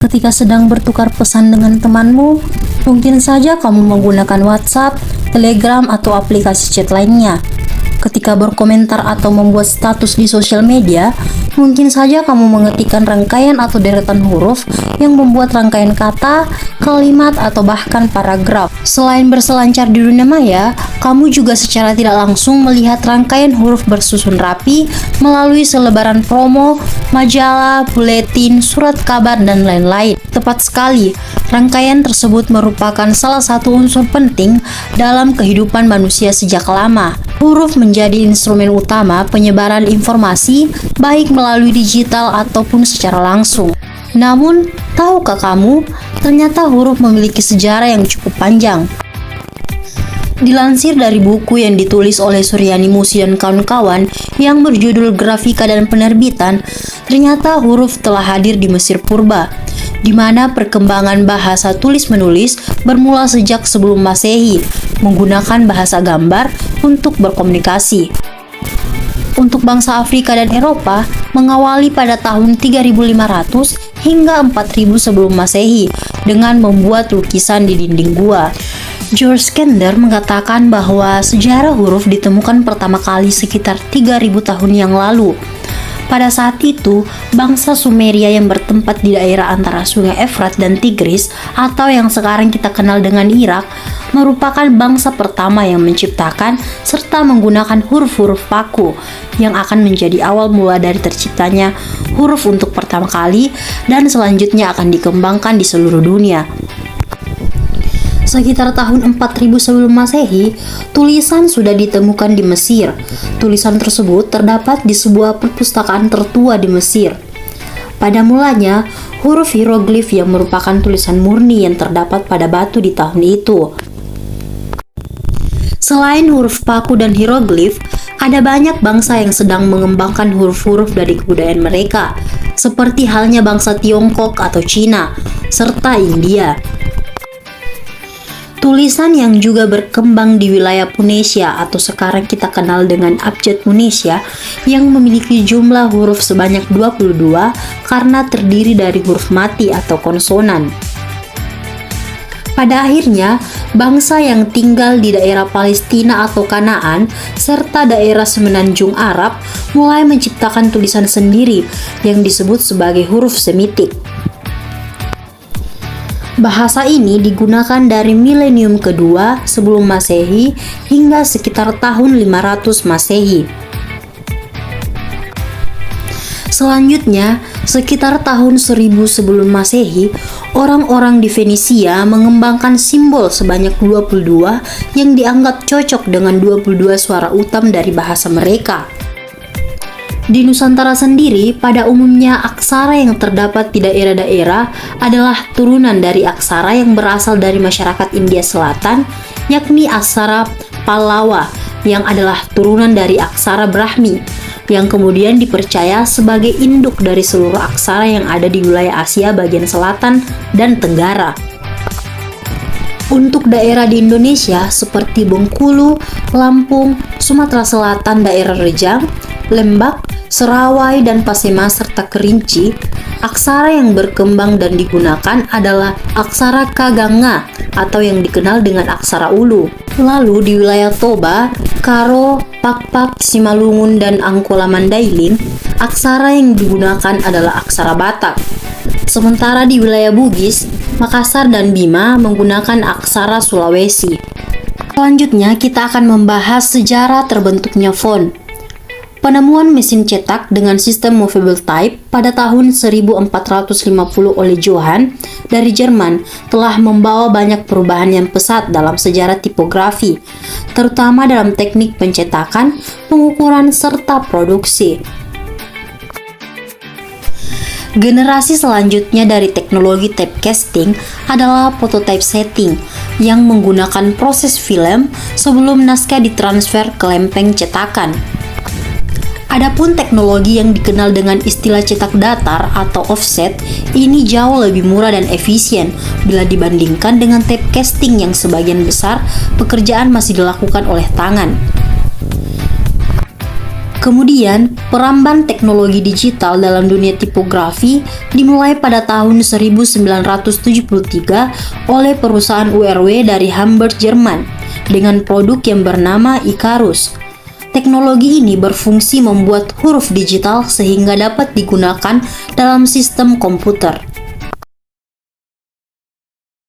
Ketika sedang bertukar pesan dengan temanmu, mungkin saja kamu menggunakan WhatsApp, Telegram, atau aplikasi chat lainnya. Ketika berkomentar atau membuat status di sosial media, mungkin saja kamu mengetikkan rangkaian atau deretan huruf yang membuat rangkaian kata, kalimat, atau bahkan paragraf. Selain berselancar di dunia maya, kamu juga secara tidak langsung melihat rangkaian huruf bersusun rapi melalui selebaran promo, majalah, buletin, surat kabar, dan lain-lain. Tepat sekali, rangkaian tersebut merupakan salah satu unsur penting dalam kehidupan manusia sejak lama. Huruf menjadi instrumen utama penyebaran informasi, baik melalui digital ataupun secara langsung. Namun, tahukah kamu, ternyata huruf memiliki sejarah yang cukup panjang. Dilansir dari buku yang ditulis oleh Suryani Musi dan kawan-kawan yang berjudul Grafika dan Penerbitan, ternyata huruf telah hadir di Mesir purba, di mana perkembangan bahasa tulis-menulis bermula sejak sebelum Masehi, menggunakan bahasa gambar untuk berkomunikasi. Untuk bangsa Afrika dan Eropa, mengawali pada tahun 3500 hingga 4000 sebelum Masehi dengan membuat lukisan di dinding gua. George Kender mengatakan bahwa sejarah huruf ditemukan pertama kali sekitar 3000 tahun yang lalu. Pada saat itu, bangsa Sumeria yang bertempat di daerah antara sungai Efrat dan Tigris, atau yang sekarang kita kenal dengan Irak, merupakan bangsa pertama yang menciptakan serta menggunakan huruf-huruf paku yang akan menjadi awal mula dari terciptanya huruf untuk pertama kali dan selanjutnya akan dikembangkan di seluruh dunia. Sekitar tahun 4000 sebelum Masehi, tulisan sudah ditemukan di Mesir. Tulisan tersebut terdapat di sebuah perpustakaan tertua di Mesir. Pada mulanya, huruf hieroglif yang merupakan tulisan murni yang terdapat pada batu di tahun itu. Selain huruf paku dan hieroglif, ada banyak bangsa yang sedang mengembangkan huruf-huruf dari kebudayaan mereka, seperti halnya bangsa Tiongkok atau Cina, serta India. Tulisan yang juga berkembang di wilayah Punesia atau sekarang kita kenal dengan abjad Punesia yang memiliki jumlah huruf sebanyak 22 karena terdiri dari huruf mati atau konsonan. Pada akhirnya, bangsa yang tinggal di daerah Palestina atau Kanaan serta daerah semenanjung Arab mulai menciptakan tulisan sendiri yang disebut sebagai huruf Semitik. Bahasa ini digunakan dari milenium kedua sebelum Masehi hingga sekitar tahun 500 Masehi. Selanjutnya, sekitar tahun 1000 sebelum Masehi, orang-orang di Fenisia mengembangkan simbol sebanyak 22 yang dianggap cocok dengan 22 suara utam dari bahasa mereka. Di Nusantara sendiri, pada umumnya aksara yang terdapat di daerah-daerah adalah turunan dari aksara yang berasal dari masyarakat India Selatan, yakni aksara Pallawa, yang adalah turunan dari aksara Brahmi, yang kemudian dipercaya sebagai induk dari seluruh aksara yang ada di wilayah Asia bagian selatan dan Tenggara. Untuk daerah di Indonesia seperti Bengkulu, Lampung, Sumatera Selatan, daerah Rejang, Lembak, Serawai, dan Pasaman serta Kerinci, aksara yang berkembang dan digunakan adalah aksara Kaganga atau yang dikenal dengan aksara Ulu. Lalu di wilayah Toba, Karo, Pakpak, Simalungun, dan Angkola Mandailing, aksara yang digunakan adalah aksara Batak. Sementara di wilayah Bugis, Makassar, dan Bima menggunakan aksara Sulawesi. Selanjutnya kita akan membahas sejarah terbentuknya font. Penemuan mesin cetak dengan sistem movable type pada tahun 1450 oleh Johann dari Jerman telah membawa banyak perubahan yang pesat dalam sejarah tipografi, terutama dalam teknik pencetakan, pengukuran, serta produksi. Generasi selanjutnya dari teknologi typecasting adalah phototypesetting yang menggunakan proses film sebelum naskah ditransfer ke lempeng cetakan. Adapun teknologi yang dikenal dengan istilah cetak datar atau offset ini jauh lebih murah dan efisien bila dibandingkan dengan typecasting yang sebagian besar pekerjaan masih dilakukan oleh tangan. Kemudian, peramban teknologi digital dalam dunia tipografi dimulai pada tahun 1973 oleh perusahaan URW dari Hamburg, Jerman, dengan produk yang bernama Icarus. Teknologi ini berfungsi membuat huruf digital sehingga dapat digunakan dalam sistem komputer.